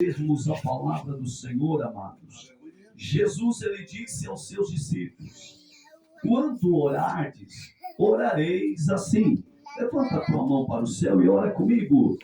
Lermos a palavra do Senhor, amados. Jesus, ele disse aos seus discípulos: quando orardes, orareis assim. Levanta a tua mão para o céu e ora comigo.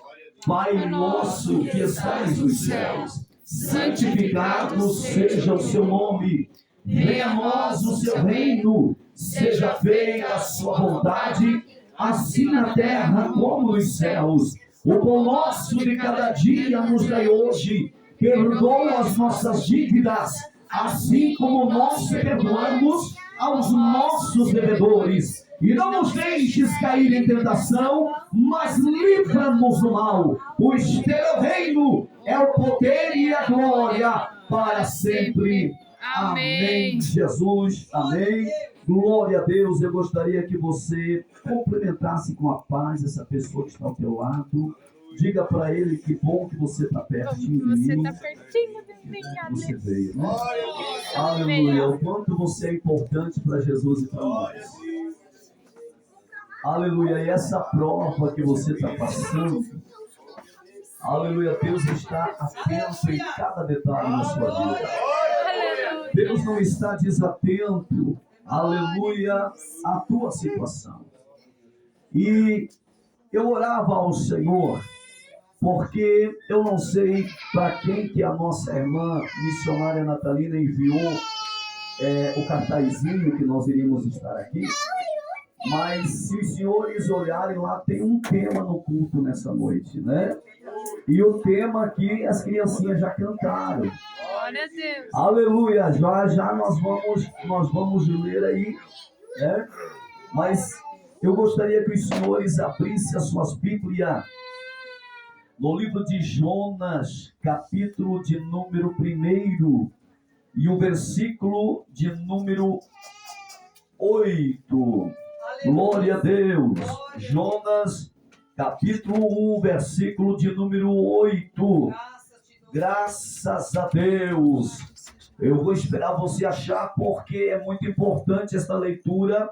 Pai nosso que estais nos céus, santificado seja o seu nome. Venha a nós o seu reino. Seja feita a sua vontade, assim na terra como nos céus. O pão nosso de cada dia nos dai hoje. Perdoa as nossas dívidas, assim como nós perdoamos aos nossos devedores. E não nos deixes cair em tentação, mas livra-nos do mal. Pois teu reino é o poder e a glória para sempre. Amém. Jesus, amém. Glória a Deus. Eu gostaria que você cumprimentasse com a paz essa pessoa que está ao teu lado. Diga para ele que bom que você está pertinho de mim. Você está pertinho de mim, você veio, né? Aleluia. O quanto você é importante para Jesus e para nós. Aleluia. E essa prova que você está passando, aleluia, Deus está atento em cada detalhe na sua vida. Deus não está desatento, aleluia, à tua situação. E eu orava ao Senhor, porque eu não sei para quem que a nossa irmã missionária Natalina enviou o cartazinho que nós iríamos estar aqui. Mas se os senhores olharem lá, tem um tema no culto nessa noite, né? E o tema aqui, as criancinhas já cantaram. Glória a Deus. Aleluia, já nós vamos ler aí, né? Mas eu gostaria que os senhores abrissem as suas Bíblias no livro de Jonas, capítulo de número 1 e o versículo de número 8. Glória a Deus. Jonas, capítulo 1, versículo de número 8. Graças a Deus. Eu vou esperar você achar, porque é muito importante esta leitura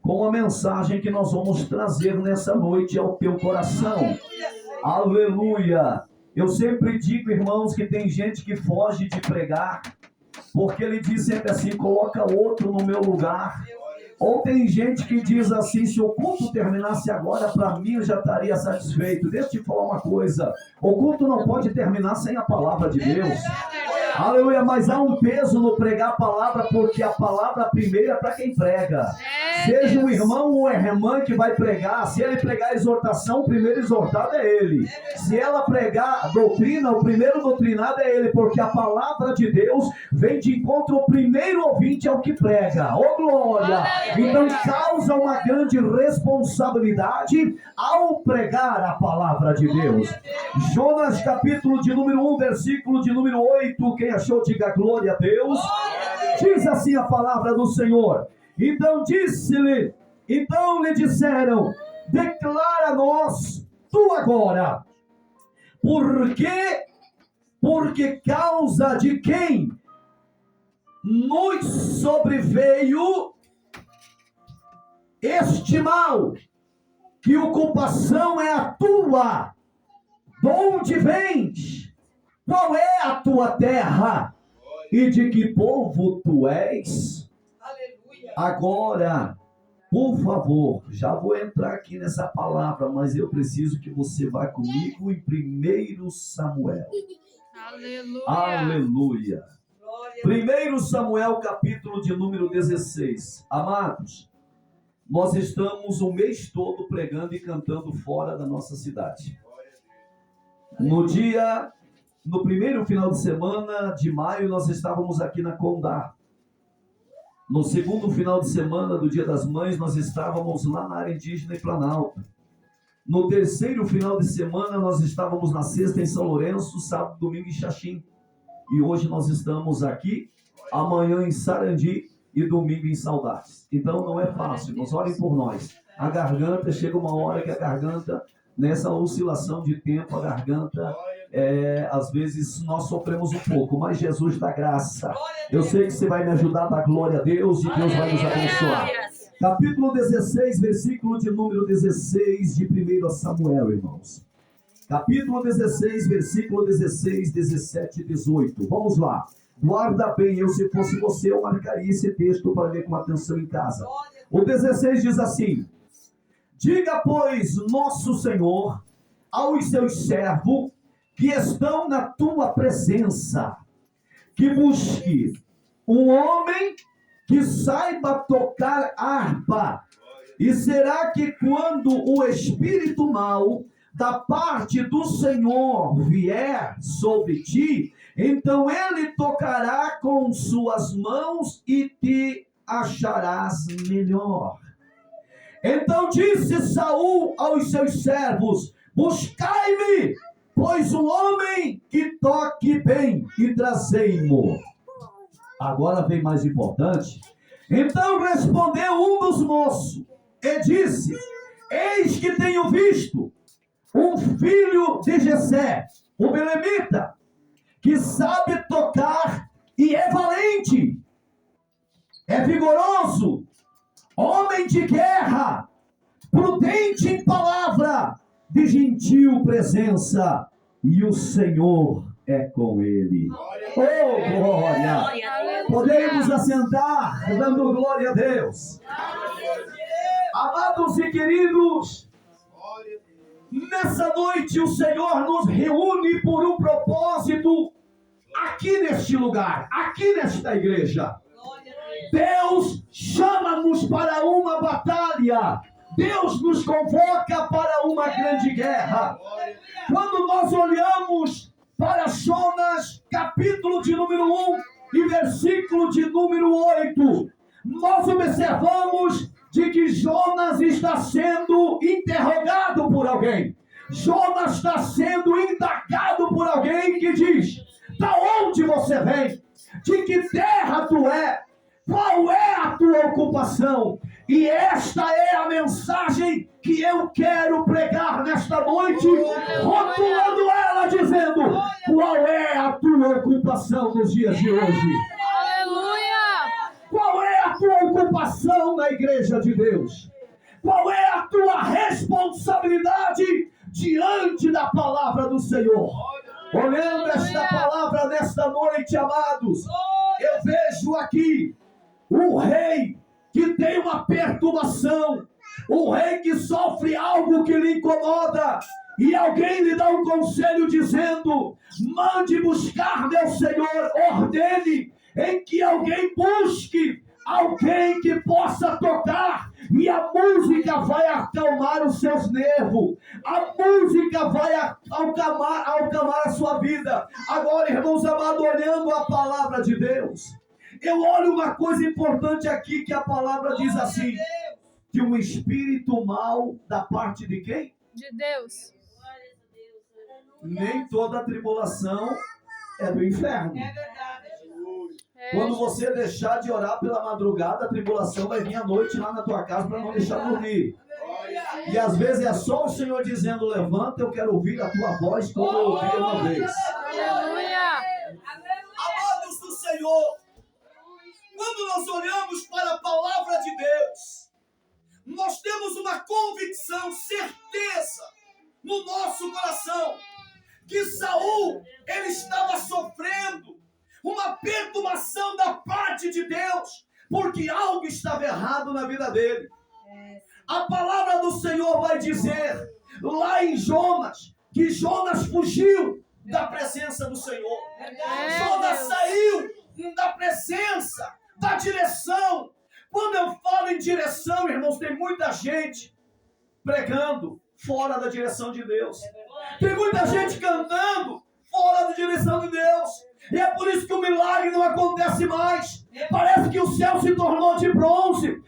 com a mensagem que nós vamos trazer nessa noite ao teu coração. Aleluia. Eu sempre digo, irmãos, que tem gente que foge de pregar, porque ele diz sempre assim: coloca outro no meu lugar. Ou tem gente que diz assim: se o culto terminasse agora, para mim eu já estaria satisfeito. Deixa eu te falar uma coisa: o culto não pode terminar sem a palavra de Deus. Aleluia, mas há um peso no pregar a palavra, porque a palavra primeira é para quem prega. Seja um irmão ou irmã que vai pregar, se ele pregar exortação, o primeiro exortado é ele. Se ela pregar doutrina, o primeiro doutrinado é ele, porque a palavra de Deus vem de encontro ao primeiro ouvinte ao que prega. Ô glória! Então causa uma grande responsabilidade ao pregar a palavra de Deus. Jonas, capítulo de número 1, versículo de número 8. Quem achou, diga glória a Deus. Diz assim a palavra do Senhor: então lhe disseram: declara-nos tu agora, porque causa de quem nos sobreveio este mal, que ocupação é a tua, de onde vens, qual é a tua terra, e de que povo tu és? Aleluia. Agora, por favor, já vou entrar aqui nessa palavra, mas eu preciso que você vá comigo em 1 Samuel. Aleluia. Aleluia. 1 Samuel, capítulo de número 16. Amados, nós estamos o mês todo pregando e cantando fora da nossa cidade. No primeiro final de semana de maio, nós estávamos aqui na Condá. No segundo final de semana do Dia das Mães, nós estávamos lá na área indígena em Planalto. No terceiro final de semana, nós estávamos na sexta em São Lourenço, sábado, domingo em Xaxim. E hoje nós estamos aqui, amanhã em Sarandi e domingo em Saudades. Então não é fácil, mas orem por nós. A garganta, chega uma hora que a garganta, nessa oscilação de tempo, a garganta, às vezes nós sofremos um pouco, mas Jesus dá graça. Eu sei que você vai me ajudar a dar glória a Deus e Deus vai nos abençoar. Capítulo 16, versículo de número 16 de 1 Samuel, irmãos. capítulo 16, versículo 16, 17 e 18. Vamos lá. Guarda bem, eu se fosse você, eu marcaria esse texto para ler com atenção em casa. O 16 diz assim: diga, pois, nosso Senhor aos seus servos que estão na tua presença, que busque um homem que saiba tocar harpa. E será que quando o espírito mau da parte do Senhor vier sobre ti, então ele tocará com suas mãos e te acharás melhor. Então disse Saul aos seus servos: buscai-me, pois um homem que toque bem, e trazei-mo. Agora vem mais importante. Então respondeu um dos moços e disse: eis que tenho visto um filho de Jessé, o belemita, que sabe tocar e é valente, é vigoroso, homem de guerra, prudente em palavra, de gentil presença, e o Senhor é com ele. Oh, glória! Podemos assentar, dando glória a Deus. Amados e queridos, nessa noite o Senhor nos reúne por um propósito aqui neste lugar, aqui nesta igreja. Deus chama-nos para uma batalha. Deus nos convoca para uma grande guerra. Quando nós olhamos para Jonas, capítulo de número 1 e versículo de número 8, nós observamos de que Jonas está sendo interrogado por alguém. Jonas está sendo indagado por alguém que diz: da onde você vem? De que terra tu é? Qual é a tua ocupação? E esta é a mensagem que eu quero pregar nesta noite, rotulando ela, dizendo: qual é a tua ocupação nos dias de hoje? Aleluia! Qual é a tua ocupação na igreja de Deus? Qual é a tua responsabilidade diante da palavra do Senhor? Olhando esta palavra nesta noite, amados, eu vejo aqui um rei que tem uma perturbação, um rei que sofre algo que lhe incomoda, e alguém lhe dá um conselho dizendo: mande buscar meu Senhor, ordene em que alguém busque alguém que possa tocar, e a música vai acalmar os seus nervos, a música vai acalmar a sua vida. Agora, irmãos amados, olhando a palavra de Deus, eu olho uma coisa importante aqui, que a palavra diz assim: que um espírito mau da parte de quem? De Deus. Nem toda tribulação é do inferno. É verdade. Quando você deixar de orar pela madrugada, a tribulação vai vir à noite lá na tua casa para não deixar dormir. E às vezes é só o Senhor dizendo: levanta, eu quero ouvir a tua voz como eu ouvi uma vez. Aleluia! Amados do Senhor, quando nós olhamos para a palavra de Deus, nós temos uma convicção, certeza no nosso coração, que Saul, ele estava sofrendo uma perturbação da parte de Deus, porque algo estava errado na vida dele. A palavra do Senhor vai dizer lá em Jonas, que Jonas fugiu da presença do Senhor. Jonas saiu da presença, da direção. Quando eu falo em direção, irmãos, tem muita gente pregando fora da direção de Deus. Tem muita gente cantando fora da direção de Deus. E é por isso que o milagre não acontece mais. Parece que o céu se tornou de bronze.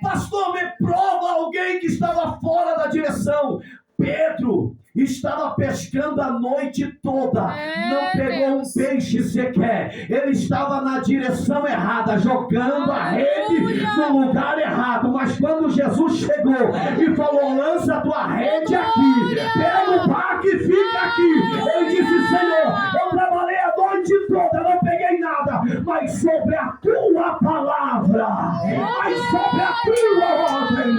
Pastor, me prova alguém que estava fora da direção. Pedro estava pescando a noite toda, não pegou um peixe sequer. Ele estava na direção errada, jogando a rede no lugar errado. Mas quando Jesus chegou e falou: lança a tua rede aqui, pega o barco e fica aqui, ele disse: Senhor, eu trabalhei a noite toda, não peguei nada, mas sobre a tua palavra, mas sobre a tua ordem,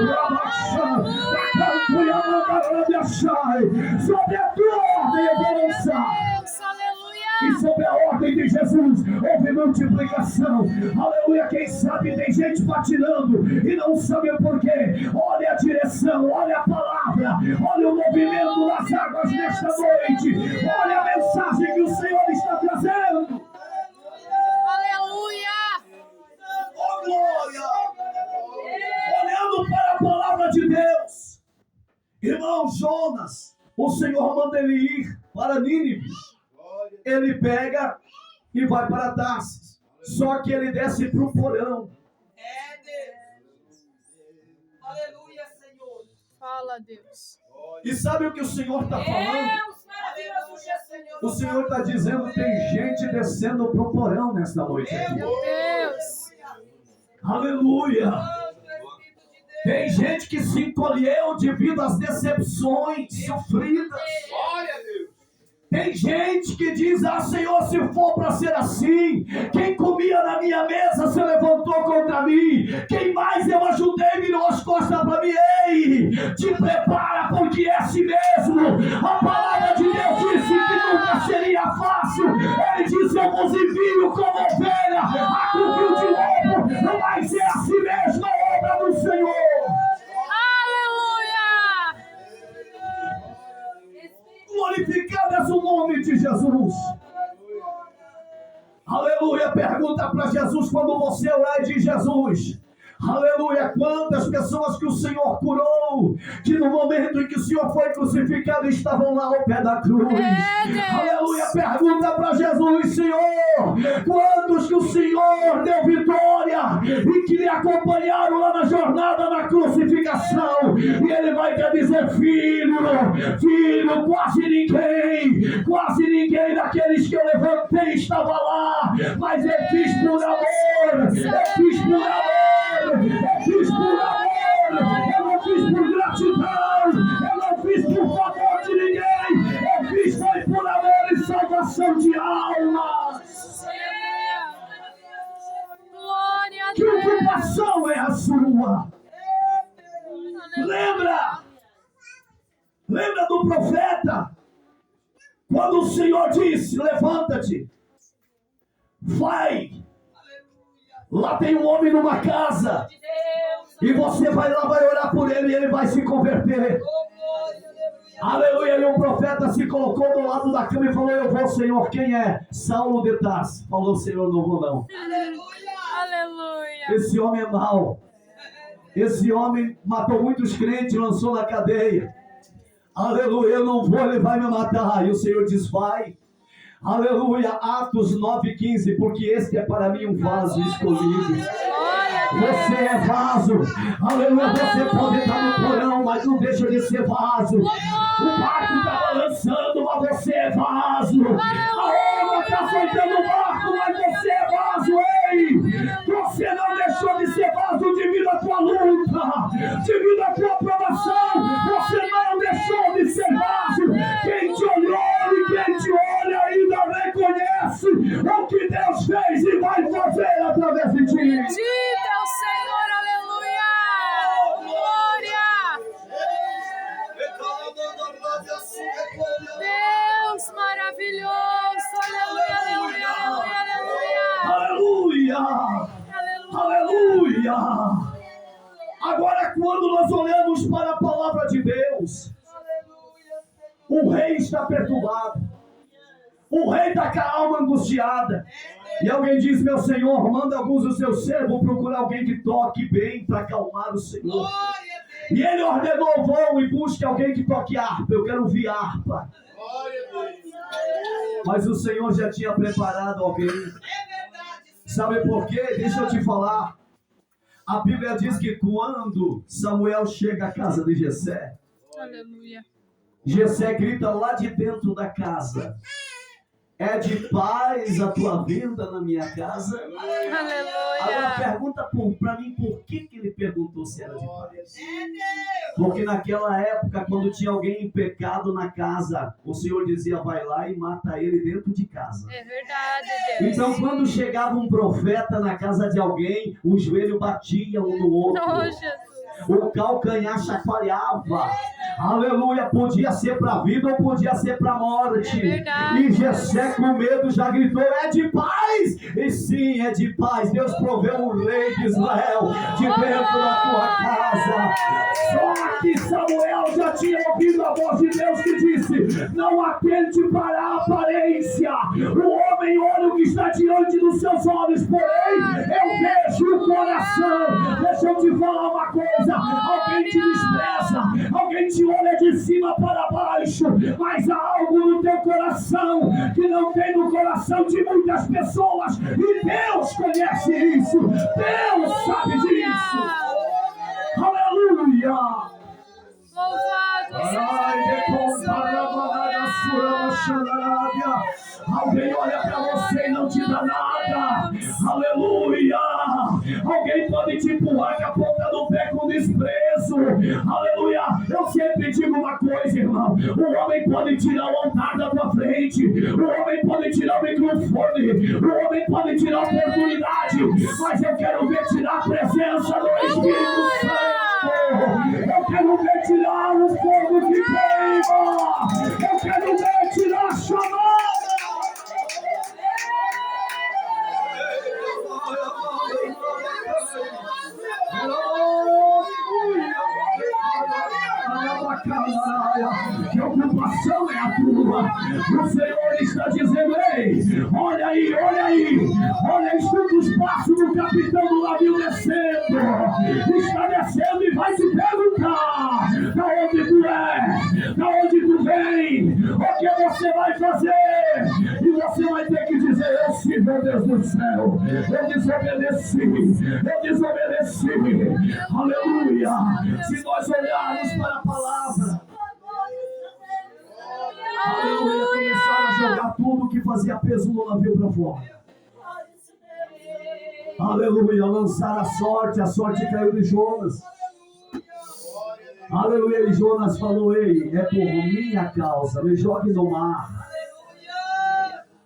Pai, sobre a tua ordem e bênção. Deus, aleluia. E sobre a ordem de Jesus houve multiplicação. Aleluia. Quem sabe tem gente patinando e não sabe o porquê. Olha a direção, olha a palavra, olha o movimento das águas nesta noite. Olha a mensagem que o Senhor está trazendo. Aleluia. Oh, glória! Olhando para a palavra de Deus, irmão Jonas, o Senhor manda ele ir para Nínive. Ele pega e vai para Tarsis. Só que ele desce para o porão. Deus. Aleluia, Senhor. Fala, Deus. E sabe o que o Senhor está falando? Deus, maravilhoso é Senhor. O Senhor está dizendo que tem gente descendo para o porão nesta noite. Meu Deus. Aleluia! Oh, Espírito de Deus. Tem gente que se encolheu devido às decepções sofridas. Glória a Deus. Tem gente que diz, Senhor, se for para ser assim, quem comia na minha mesa se levantou contra mim, quem mais eu ajudei virou as costas para mim. Ei, te prepara, porque é assim mesmo. A palavra de Deus disse que nunca seria fácil. Ele disse, eu vos envio como ovelha a covil de lobo, mas é assim mesmo a obra do Senhor. Glorificado é o nome de Jesus. Aleluia. Pergunta para Jesus quando você orar de Jesus. Aleluia, quantas pessoas que o Senhor curou, que no momento em que o Senhor foi crucificado estavam lá ao pé da cruz. Aleluia, pergunta para Jesus, Senhor, quantos que o Senhor deu vitória e que lhe acompanharam lá na jornada da crucificação. E ele vai te dizer, filho, quase ninguém daqueles que eu levantei estava lá, mas eu fiz por amor, eu fiz por amor, eu não fiz por gratidão, eu não fiz por favor de ninguém, eu fiz foi por amor e salvação de almas. Glória a Que Deus. ocupação é a sua? Lembra do profeta? Quando o Senhor disse, levanta-te, vai. Lá tem um homem numa casa. E você vai lá, vai orar por ele e ele vai se converter. Aleluia. E o profeta se colocou do lado da cama e falou, eu vou, Senhor. Quem é? Saulo de Tarso. Falou, Senhor, não vou não. Aleluia. Esse homem é mau. Esse homem matou muitos crentes, lançou na cadeia. Aleluia, eu não vou, ele vai me matar. E o Senhor diz, vai. Aleluia, Atos 9:15, porque este é para mim um vaso escolhido. Você é vaso. Aleluia, você pode estar no porão, mas não deixa de ser vaso. O barco está balançando, mas você é vaso. A onda está soltando o barco, mas você é vaso. Ei, você não deixou de ser vaso devido à tua luta, devido à tua provação. Você não deixou de ser vaso. Quem te olhou e quem te olha ainda reconhece o que Deus fez e vai fazer através de ti. Bendito é o Senhor, aleluia. Glória. Deus maravilhoso, aleluia, aleluia, aleluia. Aleluia! Agora, quando nós olhamos para a palavra de Deus, o rei está perturbado, o rei está com a alma angustiada. E alguém diz, meu Senhor, manda alguns dos seus servos procurar alguém que toque bem para acalmar o Senhor. E ele ordenou, vão e busque alguém que toque harpa. Eu quero ouvir harpa. Mas o Senhor já tinha preparado alguém. Sabe por quê? Deixa eu te falar. A Bíblia diz que quando Samuel chega à casa de Jessé, Aleluia. Jessé grita lá de dentro da casa, é de paz a tua vinda na minha casa? Agora Aleluia. pergunta para mim por que ele perguntou se era de paz. Porque naquela época, quando tinha alguém em pecado na casa, o Senhor dizia, vai lá e mata ele dentro de casa. É verdade, Deus. Então, quando chegava um profeta na casa de alguém, o joelho batia um no outro. Oh, Jesus. O calcanhar chacoalhava. Aleluia, podia ser para a vida ou podia ser para a morte. É verdade. E Jessé com medo já gritou, é de paz. E sim, é de paz. Deus proveu um rei de Israel de dentro da tua casa. Só que Samuel já tinha ouvido a voz de Deus que disse, não atente para a aparência. O homem olha o que está diante dos seus olhos, porém eu vejo o coração. Deixa eu te falar uma coisa, alguém te despreza, alguém te olha de cima para baixo, mas há algo no teu coração que não tem no coração de muitas pessoas, e Deus conhece isso, Deus sabe disso. Aleluia! Louvado seja Alguém olha para você e não te dá nada. Aleluia! Alguém pode te empurrar com a ponta do pé com desprezo. Aleluia! Eu sempre digo uma coisa, irmão. O homem pode tirar o altar da tua frente. O homem pode tirar o microfone. O homem pode tirar a oportunidade. Mas eu quero ver tirar a presença do Espírito Santo. Eu quero ver tirar o fogo que queima. Eu quero ver tirar a chamada. Que ocupação é a tua? O Senhor está dizendo, ei, olha aí, olha, escuta os passos do capitão do navio descendo. Está descendo e vai te perguntar da onde tu é, da onde tu vem, o que você vai fazer. E você vai ter que dizer, eu sirvo a Deus do céu, eu desobedeci. Aleluia. Se nós olharmos para a palavra, aleluia, começaram a jogar tudo que fazia peso no navio para fora. Aleluia, lançaram a sorte caiu de Jonas. Aleluia, e Jonas falou, ei, é por minha causa, me jogue no mar.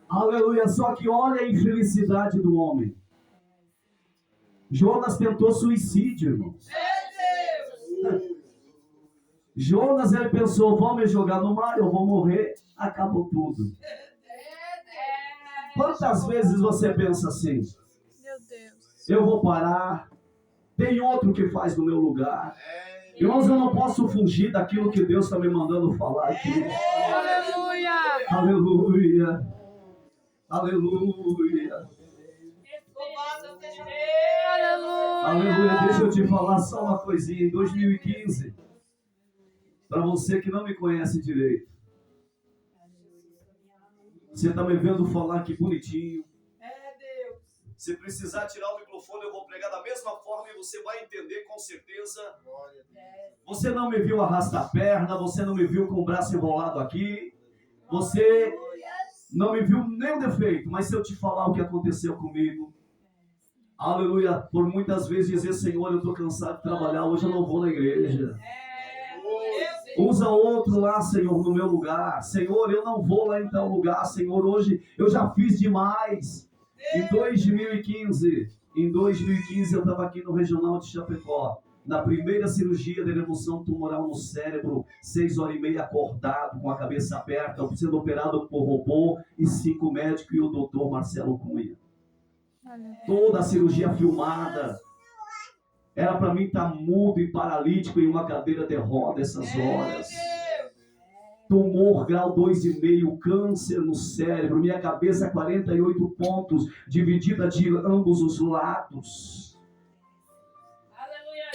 Aleluia, só que olha a infelicidade do homem. Jonas tentou suicídio, irmão. Jonas, ele pensou, vão me jogar no mar, eu vou morrer, acabou tudo. Quantas vezes você pensa assim? Meu Deus. Eu vou parar, tem outro que faz no meu lugar. Irmãos, eu não posso fugir daquilo que Deus está me mandando falar aqui. Aleluia. Aleluia. Aleluia. Aleluia. Deixa eu te falar só uma coisinha. Em 2015, para você que não me conhece direito, você está me vendo falar que bonitinho. Se precisar tirar o microfone, eu vou pregar da mesma forma e você vai entender com certeza. Você não me viu arrastar a perna, você não me viu com o braço enrolado aqui, você não me viu nem o defeito, mas se eu te falar o que aconteceu comigo, aleluia, por muitas vezes dizer, Senhor, eu estou cansado de trabalhar, hoje eu não vou na igreja. Usa outro lá, Senhor, no meu lugar. Senhor, eu não vou lá em tal lugar, Senhor, hoje eu já fiz demais. Em 2015 eu estava aqui no Regional de Chapecó, na primeira cirurgia de remoção tumoral no cérebro, 6h30 acordado, com a cabeça aberta, sendo operado por robô e 5 médicos e o doutor Marcelo Cunha. Toda a cirurgia filmada. Era para mim estar mudo e paralítico em uma cadeira de roda essas horas. Tumor grau 2,5, câncer no cérebro, minha cabeça 48 pontos, dividida de ambos os lados.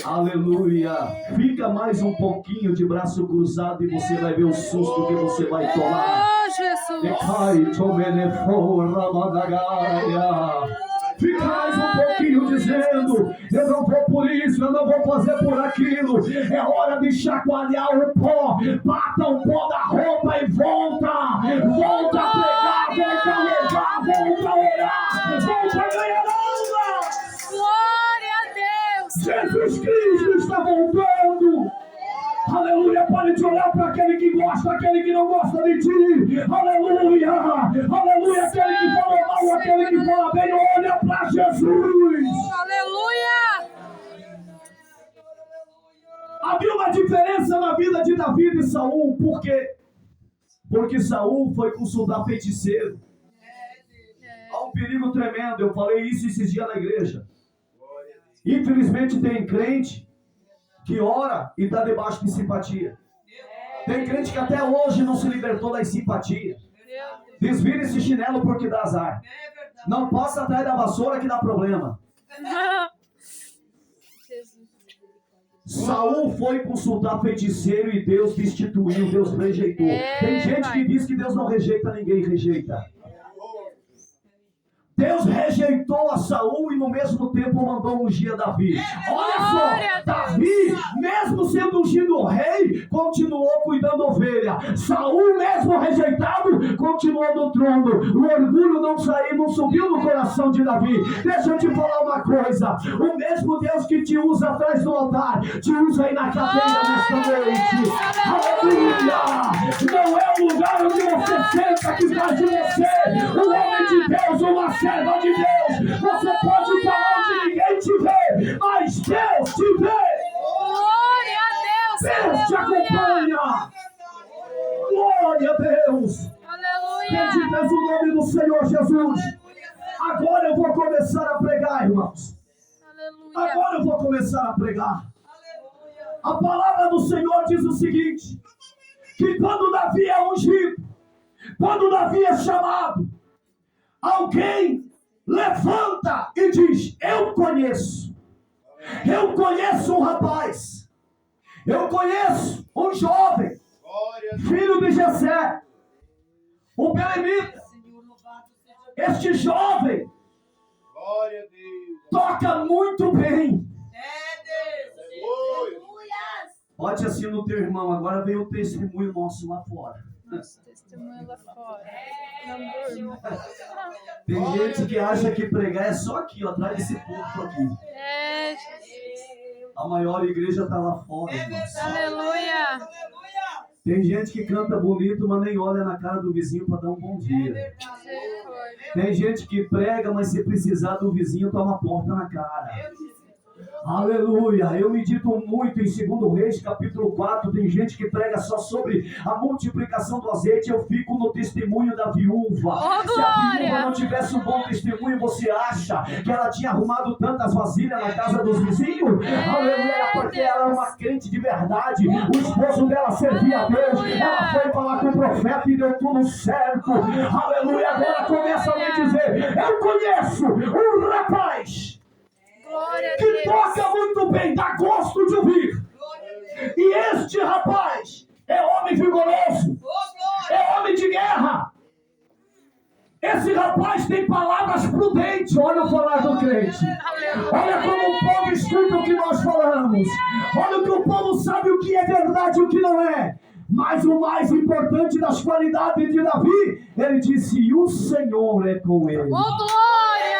Aleluia. Fica mais um pouquinho de braço cruzado e você vai ver o susto que você vai tomar. Fica mais um pouquinho dizendo, eu não vou por isso, eu não vou fazer por aquilo. É hora de chacoalhar o pó, bata o pó da roupa e volta a pregar, volta a levar, volta a orar, volta a ganhar alma. Glória a Deus. Jesus Cristo está voltando. Aleluia, pode te olhar para aquele que gosta, aquele que não gosta de ti. Aleluia, aleluia, aquele que fala mal, aquele que fala bem, olha para Jesus. Aleluia. Havia uma diferença na vida de Davi de Saul, por quê? Porque Saul foi consultar feiticeiro. Há um perigo tremendo, eu falei isso esses dias na igreja. Infelizmente tem crente que ora e está debaixo de simpatia. Tem crente que até hoje não se libertou das simpatias. Desvira esse chinelo porque dá azar. Não passa atrás da vassoura que dá problema. Saul foi consultar feiticeiro e Deus destituiu, Deus rejeitou. Tem gente que diz que Deus não rejeita, ninguém rejeita. Deus rejeitou a Saul e no mesmo tempo mandou ungir Davi. Olha só, Davi, mesmo sendo ungido rei, continuou cuidando ovelha. Saul, mesmo rejeitado, continuou no trono. O orgulho não saiu, não subiu no coração de Davi. Deixa eu te falar uma coisa. O mesmo Deus que te usa atrás do altar, te usa aí na cadeia nesta noite. Aleluia! Não é o lugar onde você senta que faz de você o homem de Deus, uma serva de Deus. Você pode falar onde ninguém te vê, mas Deus te vê. Glória a Deus. Deus te acompanha. Glória a Deus. Aleluia. Bendito o nome do Senhor Jesus. Agora eu vou começar a pregar, irmãos. Aleluia. Agora eu vou começar a pregar. A palavra do Senhor diz o seguinte: que quando Davi é ungido, quando Davi é chamado, alguém levanta e diz: eu conheço um rapaz, eu conheço um jovem, filho de Jessé, o belemita. Este jovem toca muito bem. Bote assim no teu irmão, agora vem o testemunho nosso lá fora. Testemunho lá fora. Não durma. Tem gente que acha que pregar é só aqui, ó, atrás desse púlpito aqui. A maior igreja está lá fora, irmãos. Aleluia. Tem gente que canta bonito, mas nem olha na cara do vizinho para dar um bom dia. Tem gente que prega, mas se precisar do vizinho, toma a porta na cara. Aleluia, eu medito muito em 2 Reis, capítulo 4, tem gente que prega só sobre a multiplicação do azeite, eu fico no testemunho da viúva. Se a viúva não tivesse um bom testemunho, você acha que ela tinha arrumado tantas vasilhas na casa dos vizinhos? Aleluia, porque ela é uma crente de verdade, o esposo dela servia a Deus, ela foi falar com o profeta e deu tudo certo. Aleluia, agora começa a me dizer: eu conheço um rapaz que toca muito bem, dá gosto de ouvir. E este rapaz é homem vigoroso, é homem de guerra. Esse rapaz tem palavras prudentes. Olha o falar do crente. Olha como o povo escuta o que nós falamos. Olha o que o povo sabe o que é verdade e o que não é. Mas o mais importante das qualidades de Davi, ele disse: e o Senhor é com ele. Glória!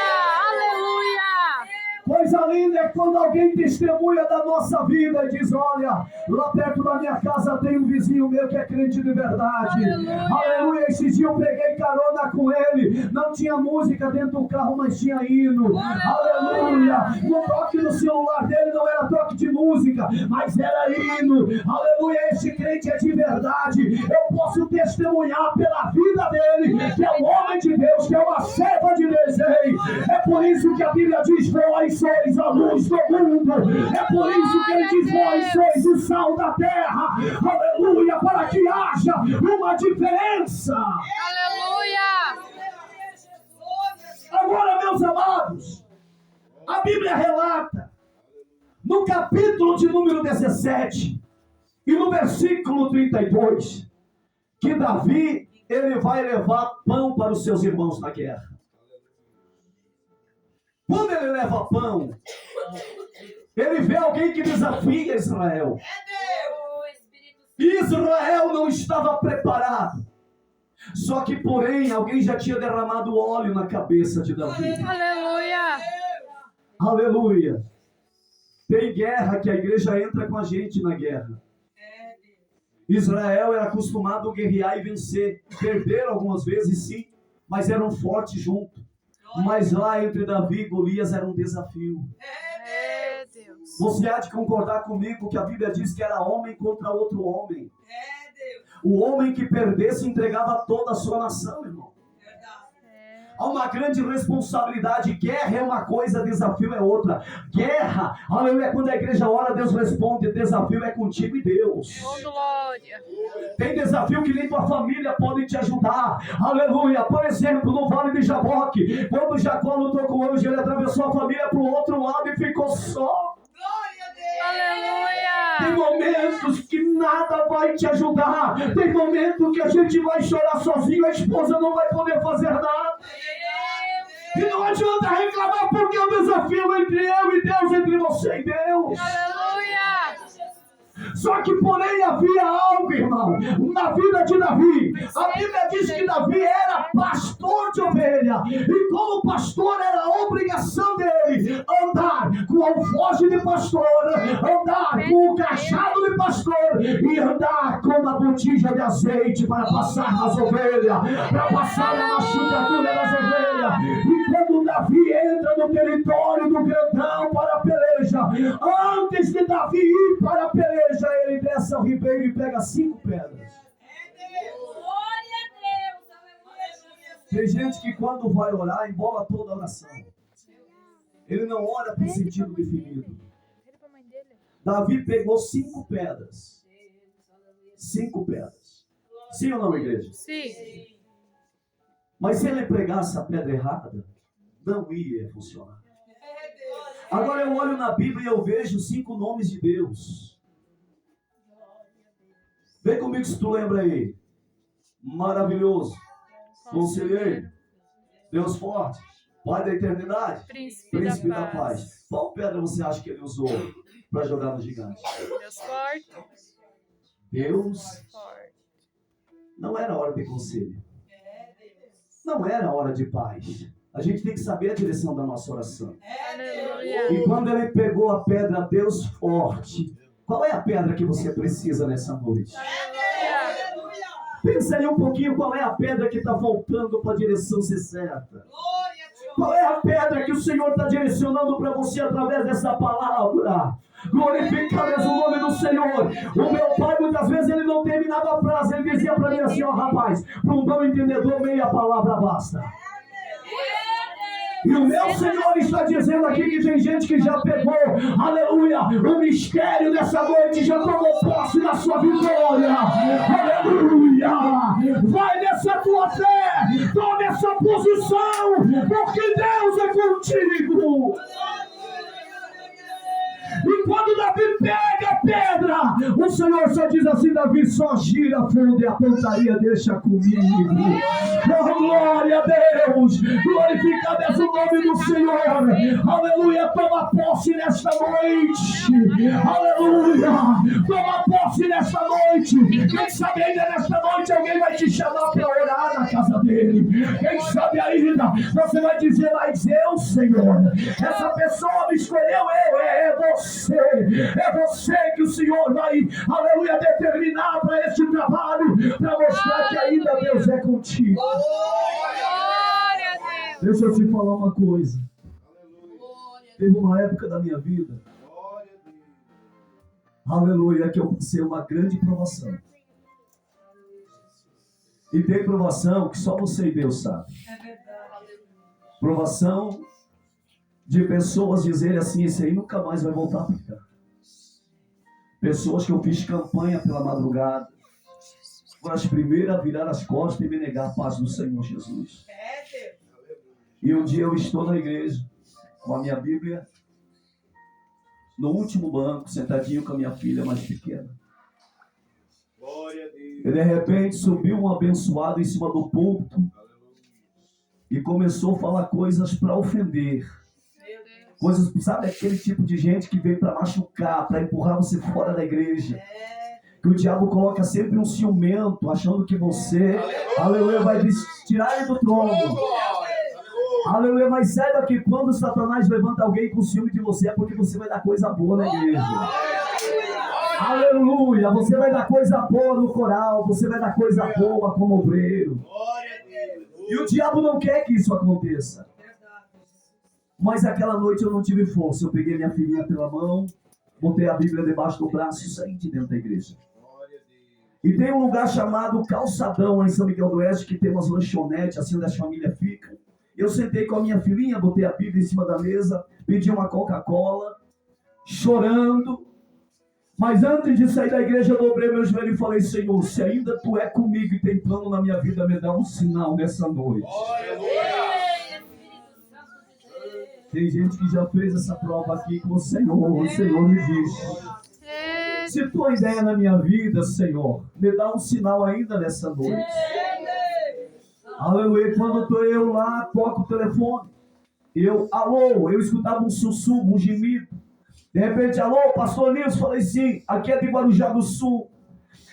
Coisa linda é quando alguém testemunha da nossa vida e diz: olha, lá perto da minha casa tem um vizinho meu que é crente de verdade. Aleluia. Esses dias eu peguei carona com ele. Não tinha música dentro do carro, mas tinha hino. Aleluia. No toque do celular dele não era toque de música, mas era hino. Aleluia. Esse crente é de verdade. Eu posso testemunhar pela vida dele que é um homem de Deus, que é uma serva de Deus. É por isso que a Bíblia diz: vós sois a luz do mundo. É por isso que ele diz: vós sois o sal da terra. Aleluia, para que haja uma diferença. Aleluia. Agora, meus amados, a Bíblia relata no capítulo de número 17 e no versículo 32 que Davi, ele vai levar pão para os seus irmãos na guerra. Quando ele leva pão, ele vê alguém que desafia Israel. Israel não estava preparado. Só que, porém, alguém já tinha derramado óleo na cabeça de Davi. Aleluia. Aleluia. Tem guerra que a igreja entra com a gente na guerra. Israel era acostumado a guerrear e vencer. Perderam algumas vezes, sim, mas eram fortes juntos. Mas lá entre Davi e Golias era um desafio. Deus. Você há de concordar comigo que a Bíblia diz que era homem contra outro homem. O homem que perdesse entregava toda a sua nação, irmão. Há uma grande responsabilidade. Guerra é uma coisa, desafio é outra. Guerra, aleluia, quando a igreja ora, Deus responde. Desafio é contigo e Deus. Oh, glória. Tem desafio que nem tua família pode te ajudar. Aleluia. Por exemplo, no Vale de Jaboque, quando Jacó lutou com o anjo, ele atravessou a família para o outro lado e ficou só. Glória a Deus. Tem Aleluia. momentos que nada vai te ajudar. Tem momentos que a gente vai chorar sozinho, a esposa não vai poder fazer nada. E não adianta reclamar, porque o desafio entre eu e Deus, entre você e Deus. Aleluia. Só que, porém, havia algo, irmão, na vida de Davi. A Bíblia diz que Davi era pastor de ovelha. E como pastor, era a obrigação dele andar com o alforje de pastor, andar com o cajado de pastor e andar com uma botija de azeite para passar nas ovelhas, para passar na machucadura das ovelhas. E quando Davi entra no território do grandão para a peleja, antes de Davi ir para a peleja, ele desce ao ribeiro e pega 5 pedras. Glória a Deus. Aleluia. Tem gente que quando vai orar, embola toda a oração. Ele não ora por sentido definido. Davi pegou 5 pedras. 5 pedras. Sim ou não, igreja? Sim. Mas se ele pregasse a pedra errada, não ia funcionar. Agora eu olho na Bíblia e eu vejo 5 nomes de Deus. Vem comigo se tu lembra aí. Maravilhoso. Conselheiro. Deus forte. Pai da eternidade. Príncipe da paz. Qual pedra você acha que ele usou para jogar no gigante? Deus forte. Deus. Forte. Não era hora de conselho. Não era hora de paz. A gente tem que saber a direção da nossa oração. Aleluia. E quando ele pegou a pedra, Deus forte. Qual é a pedra que você precisa nessa noite? Aleluia. Pensa aí um pouquinho qual é a pedra que está faltando para a direção ser certa. Glória a Deus. Qual é a pedra que o Senhor está direcionando para você através dessa palavra? Glorificado é o nome do Senhor. O meu pai, muitas vezes, ele não terminava a frase. Ele dizia para mim assim, ó rapaz, para um bom entendedor, meia palavra basta. E o meu Senhor está dizendo aqui que tem gente que já pegou, aleluia, o mistério dessa noite, já tomou posse da sua vitória. Aleluia! Vai nessa tua fé, tome essa posição, porque Deus é contigo. E quando Davi pega a pedra, o Senhor só diz assim, Davi, só gira a fundo e a pontaria deixa comigo. Oh, glória a Deus, glorificado é o nome do Senhor. Aleluia, toma posse nesta noite. Aleluia, toma posse nesta noite. Quem sabe ainda nesta noite alguém vai te chamar para orar na casa dele. Quem sabe ainda você vai dizer, mas eu, Senhor, essa pessoa me escolheu, é você que o Senhor vai, aleluia, determinar para este trabalho, para mostrar que ainda Deus é contigo. Glória a Deus. Deixa eu te falar uma coisa. Teve uma época da minha vida, aleluia, que eu passei uma grande provação. E tem provação que só você e Deus sabe. Provação de pessoas dizerem assim, esse aí nunca mais vai voltar para cá. Pessoas que eu fiz campanha pela madrugada, foram as primeiras a virar as costas e me negar a paz do Senhor Jesus. E um dia eu estou na igreja, com a minha Bíblia, no último banco, sentadinho com a minha filha mais pequena. E de repente subiu um abençoado em cima do púlpito e começou a falar coisas para ofender. Coisas, sabe, aquele tipo de gente que veio para machucar, para empurrar você fora da igreja. Que o diabo coloca sempre um ciumento, achando que você, aleluia, vai tirar ele do trono. Aleluia, mas saiba que quando Satanás levanta alguém com ciúme de você, é porque você vai dar coisa boa na igreja. Aleluia, você vai dar coisa boa no coral, você vai dar coisa boa como obreiro. E o diabo não quer que isso aconteça. Mas aquela noite eu não tive força. Eu peguei minha filhinha pela mão, botei a Bíblia debaixo do braço e saí de dentro da igreja. E tem um lugar chamado Calçadão, lá em São Miguel do Oeste, que tem umas lanchonetes, assim, onde as famílias ficam. Eu sentei com a minha filhinha, botei a Bíblia em cima da mesa, pedi uma Coca-Cola, chorando. Mas antes de sair da igreja, eu dobrei meu joelho e falei: Senhor, se ainda Tu é comigo e tem plano na minha vida, me dá um sinal nessa noite. Tem gente que já fez essa prova aqui com o Senhor me disse: se Tu é ideia na minha vida, Senhor, me dá um sinal ainda nessa noite. Aleluia. Quando estou eu lá, toco o telefone, alô, eu escutava um sussurro, um gemido. De repente, alô, pastor Nilson, falei: sim, aqui é de Guarujá do Sul.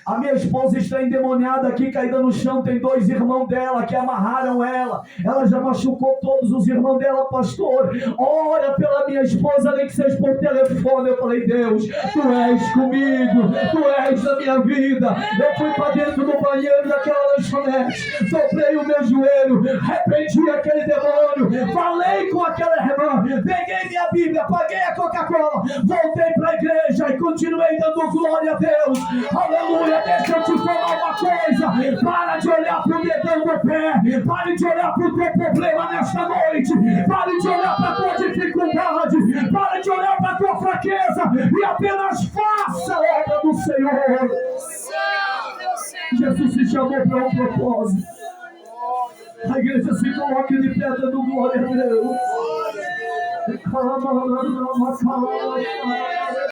A minha esposa está endemoniada aqui, caída no chão. Tem 2 irmãos dela que amarraram ela. Ela já machucou todos os irmãos dela, pastor. Ora pela minha esposa, nem que seja por telefone. Eu falei: Deus, Tu és comigo, Tu és na minha vida. Eu fui para dentro do banheiro daquela lanchonete, dobrei o meu joelho, repreendi aquele demônio, falei com aquela irmã, peguei minha Bíblia, paguei a Coca-Cola, voltei para a igreja e continuei dando glória a Deus. Aleluia. Deixa eu te falar uma coisa: para de olhar para o dedão do pé, pare de olhar para o teu problema nesta noite, pare de olhar para a tua dificuldade, pare de olhar para a tua fraqueza e apenas faça a obra do Senhor. Jesus se chamou para um propósito. A igreja se coloca de pé dando glória a Deus.